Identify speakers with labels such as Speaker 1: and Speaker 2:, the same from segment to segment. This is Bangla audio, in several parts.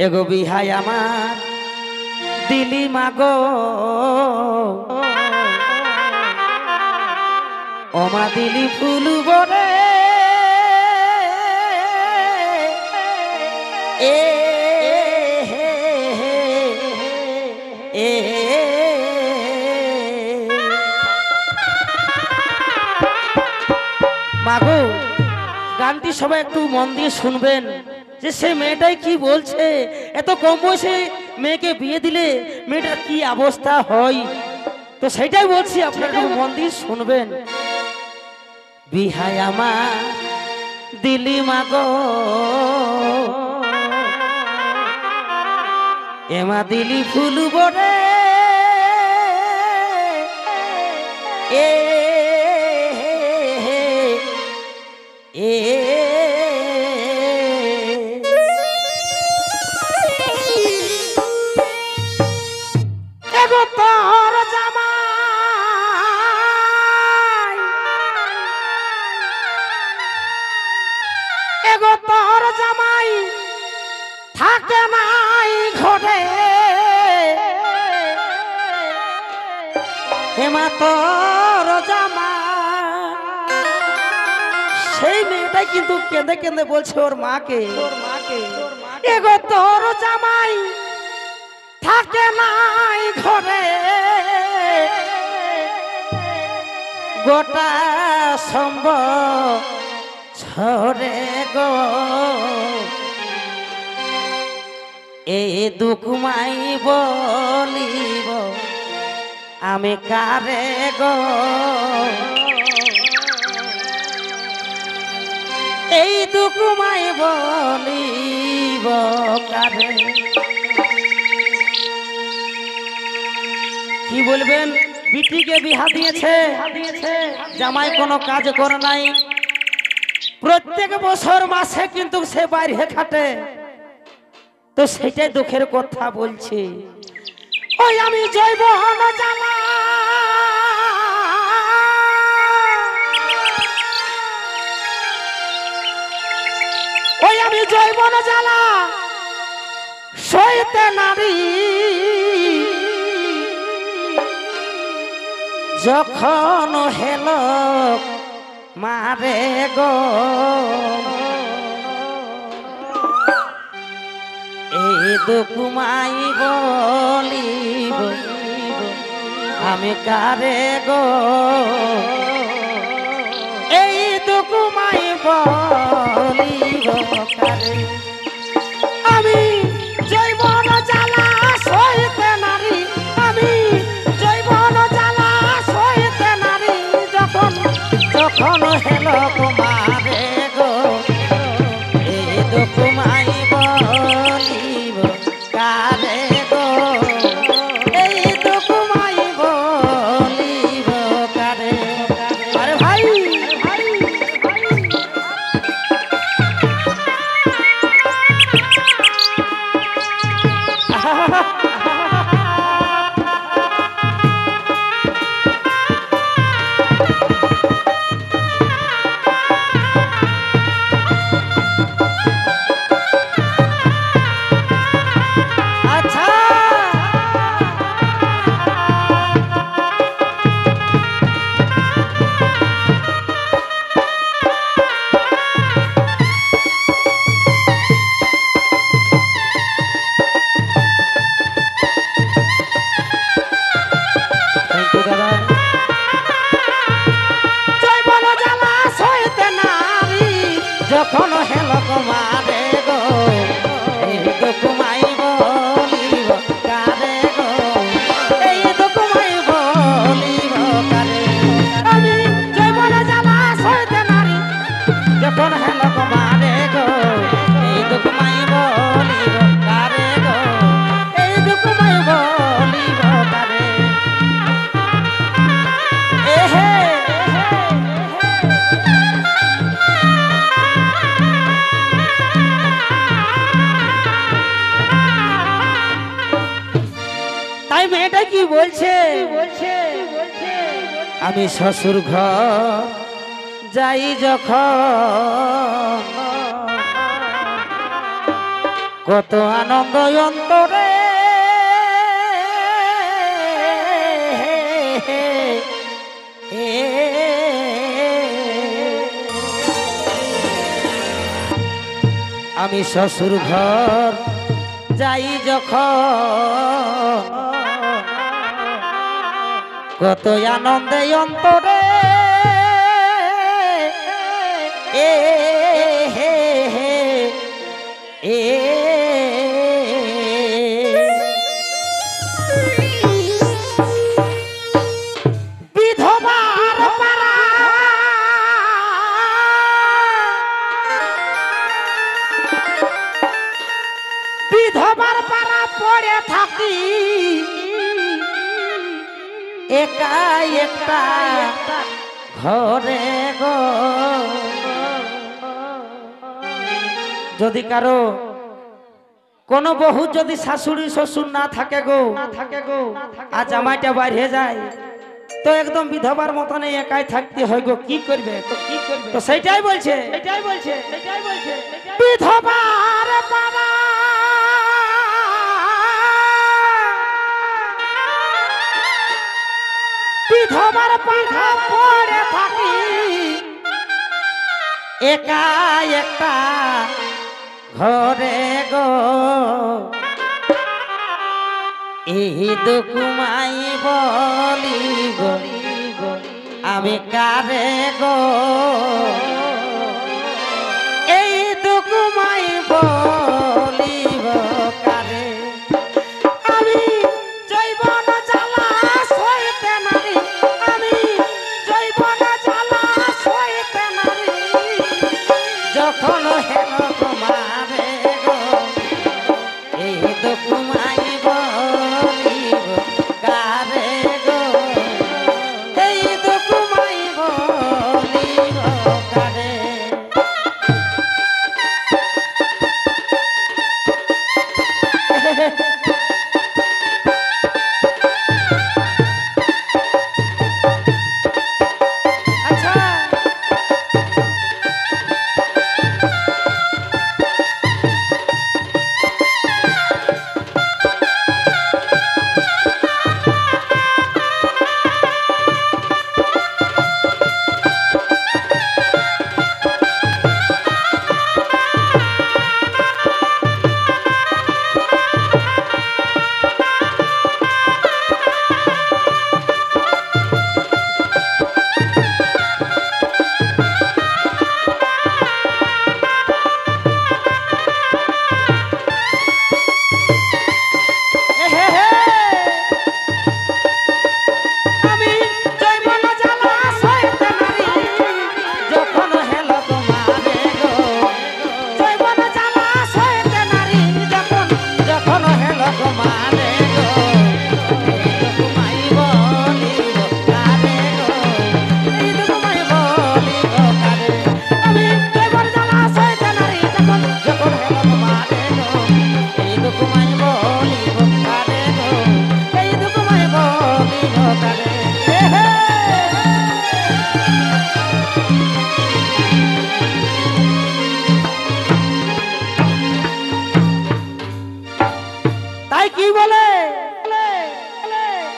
Speaker 1: এগো বিহাই আমার দিলি মাগো ওমা দিলি ফুল বরে এ মাগো গানটি সবাই একটু মন দিয়ে শুনবেন যে সে মেয়েটাই কি বলছে। এত কম বয়সে মেয়েকে বিয়ে দিলে মেয়েটার কি অবস্থা হয়, তো সেটাই বলছি, আপনারা একটু মন দিয়ে শুনবেন। বিহাই আমার দিলি মাগো এমা দিলি ফুল বরে এ এগো তোর জামাই এগো তোর জামাই থাকে নাই ঘরে হেমা তোর জামাই সেই মেয়েটাই কিন্তু কেঁদে কেঁদে বলছে ওর মাকে এগো তোর জামাই থাকে নাই ঘরে গোটা সম্ভব ছড়ে গো এই দুকুমাই বলিব আমি কারে গো এই দুকুমাই বলিব কারে। কি বলবেন, বিটিকে বিহা দিয়েছে, জামাই কোনো কাজ করে নাই, প্রত্যেক বছর মাসে কিন্তু সে বাইরে খাটে, তো সেটাই দুঃখের কথা বলছে। ওই আমি জৈব জামা ওই আমি জৈবন জ্বালা সইতে নারী যখন হেল মারে গো এই দুকুমাই বলিব আমি কারে গো এই দুকুমাই বলিব কারে। আমি জৈবন জ্বালা সইতে নারী আমি জৈবন জ্বালা সইতে নারী যখন যখন হেল কুমারে গো এই দুকুমাই বলিব কারে গো এই দুকুমাই বলিব কারে। আরে ভাই যখন হেল কুমারে গো এই দুকুমাই বলিব কারে গো এই দুকুমাই বলিব কারে। আমি জৈবন জ্বালা সইতে নারী যখন হেল কুমারে গো এই দুকুমাই বলিব কারে গো এই দুকুমাই বলিব কারে। এহে মেয়েটা কি বলছে, আমি শ্বশুর ঘর যাই যখন কত আনন্দ অন্তরে আমি শ্বশুর ঘর যাই যখন কত আনন্দে অন্তরে এ হে হে এ বিধবার পাড়া বিধবার পাড়া পড়ে থাকি একা একটা ঘরে গো যদি কারো কোন বহু যদি শাশুড়ি শ্বশুর না থাকে গো আর জামাইটা বাইরে যায় তো একদম বিধবার মতন একাই থাকতে হয় গো কি করবে তো সেটাই বলছে বিধবার পাড়া বিধবার পাড়া পড়ে থাকি একা একটা ঘরে গো এই দুকুমাই বলিব আমি কারে গো এই দুকুমাই বলিব কারে আমি জৈবন জ্বালা সইতে নারী আমি জৈবন জ্বালা সইতে নারী যখন হেন তোমারে গো এই দুকুমাই বলিব কারে গো এই দুকুমাই বলিব কারে আচ্ছা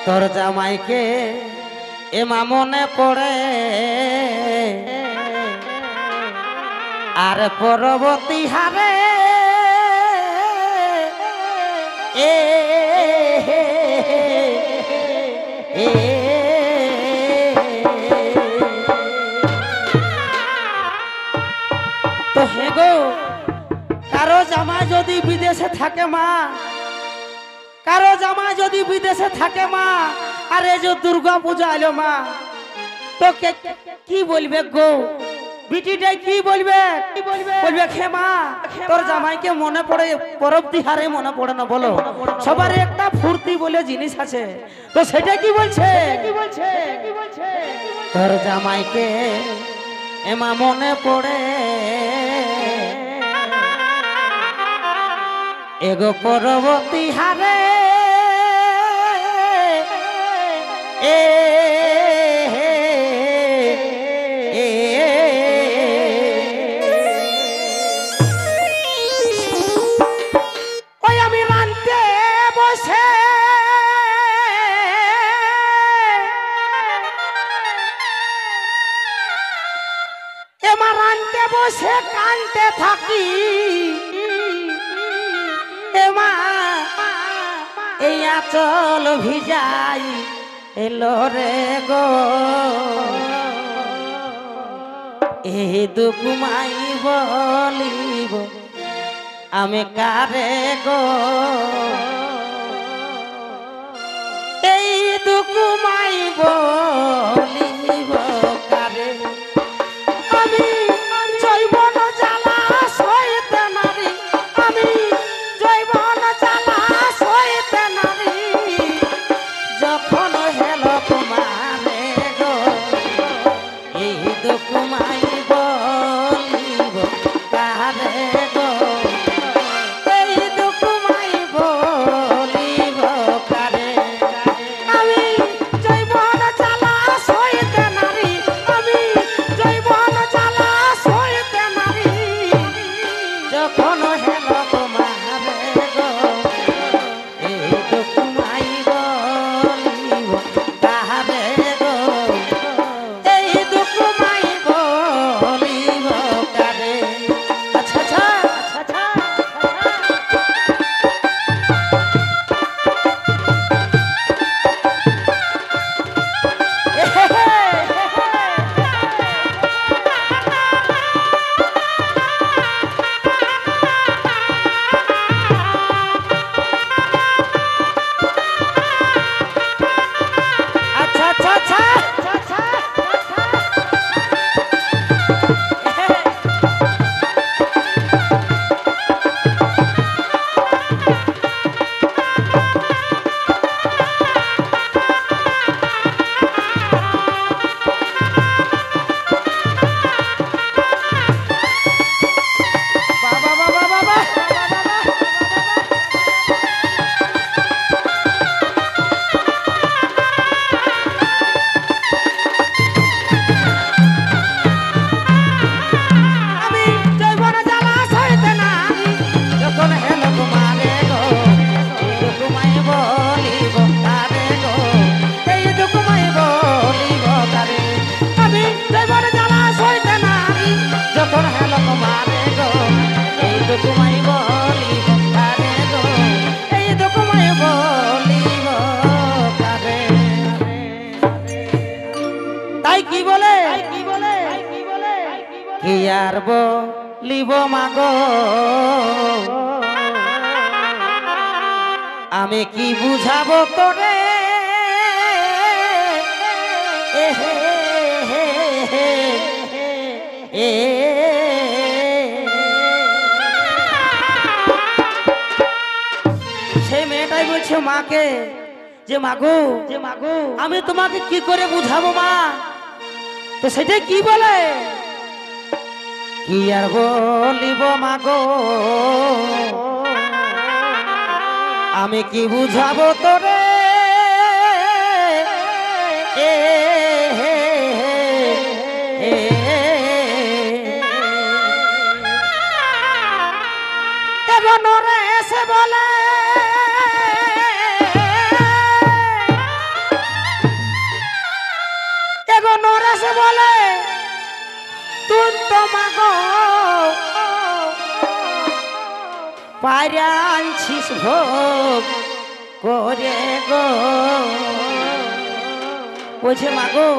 Speaker 1: তোর জামাইকে এমা মনে পড়ে আর পরবর্তী হারে এ তো হে গো কারো জামাই যদি বিদেশে থাকে মা কারো জামাই যদি বিদেশে থাকে মা আর এই যে দুর্গা পূজা এলো মা তো কি বলবে গো বিটিটাই কি বলবে বলবে খেমা তোর জামাইকে মনে পড়ে পরব তিহারে মনে পড়ে না বলো সবার একটা ফুর্তি বলে জিনিস আছে তো সেটা কি বলছে তোর জামাইকে এমা মনে পড়ে এগো পরব তিহারে এ বসে কানতে থাকি এ মা এই আঁচল ভিজাই এলো রে গো এই দুঃখ মাই বলিব আমি কারে গো এই দুঃখ মাই বলিব কারে আমি জৈবন জ্বালা সইতে নারী আমি জৈবন জ্বালা সইতে নারী যখন হেল কুমারে গো এই দুঃখ মাই বলিব কারে গো এই দুঃখ মাই বলিব কারে আমি জৈবন জ্বালা সইতে নারী আমি জৈবন জ্বালা সইতে নারী যখন হেল কুমারে গো এই দুঃখ মাই বলিব কারে গো এই দুঃখ মাই বলিব কারে আচ্ছা আচ্ছা আচ্ছা আচ্ছা আচ্ছা আচ্ছা বাবা বাবা বাবা আমি জৈবন জ্বালা সইতে নারী যখন হেল কুমারে গো এই দুঃখ মাই বলিব কারে গো এই দুঃখ মাই বলিব কারে আমি জৈবন জ্বালা সইতে নারী যখন হেল কুমারে গো এই দুঃখ মাই বলিব কারে গো এই দুঃখ মাই বলিব কারে তাই কি বলে কি আর বলিব মাগো আমি কি বুঝাবো তোরে এ হে হে হে এ সেই মেয়েটাই বলছে মাকে যে মাগো আমি তোমাকে কি করে বুঝাবো মা তো সেটাই কি বলে কি আর বলিব মাগো আমি কি বুঝাবো তোরে এ হে হে এ এগো নরে এসে বলে এগো নরে এসে বলে তুই তো মাগো পায়রা আনছিস ভোগ করে গো বলছে মাগো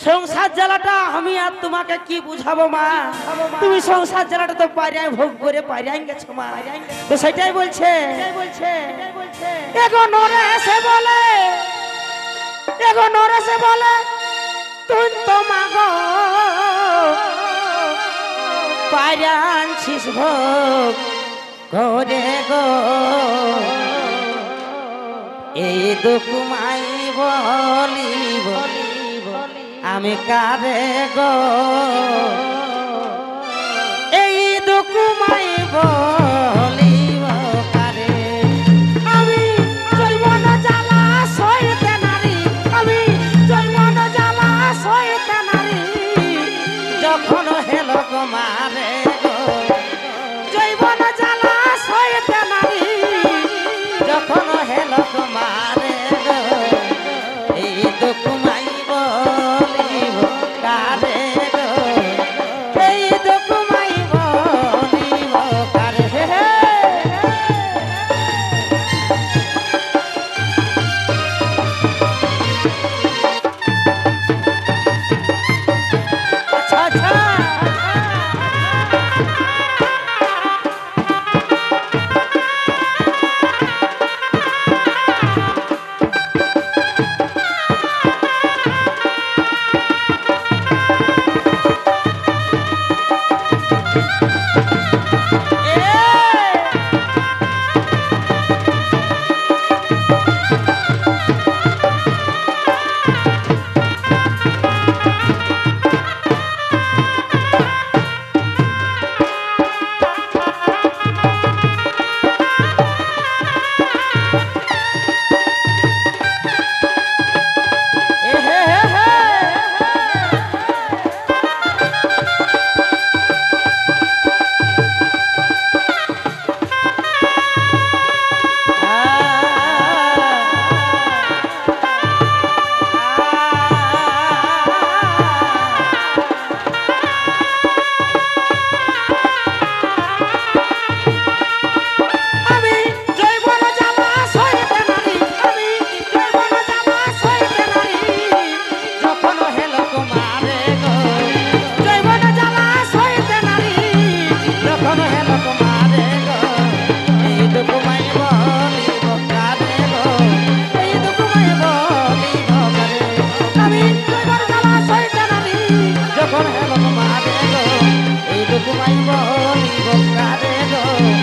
Speaker 1: সংসার জ্বালাটা আমি আর তোমাকে কি বুঝাবো মা তুমি সংসার জ্বালাটা তো পায়রায় ভোগ করে পায়রাই গেছো মা তো সেটাই বলছে এগো নরে এসে বলে এগো নরে এসে বলে তুই তো মাগো পায়রা আনছিস ভোগ করে গো এই দুঃখ মাই বলিব আমি কারে গো এই দুঃখ মাই বলিব কারে আমি জৈবন জ্বালা সইতে নারী আমি জৈবন জ্বালা সইতে নারী যখন হেল কুমারে গো জৈবন জ্বালা সইতে নারী যখন হেল কুমারে গো এই দুঃখ মাই বলিব কারে গো এই দুঃখ
Speaker 2: ঘুমাইব নিব কারে গো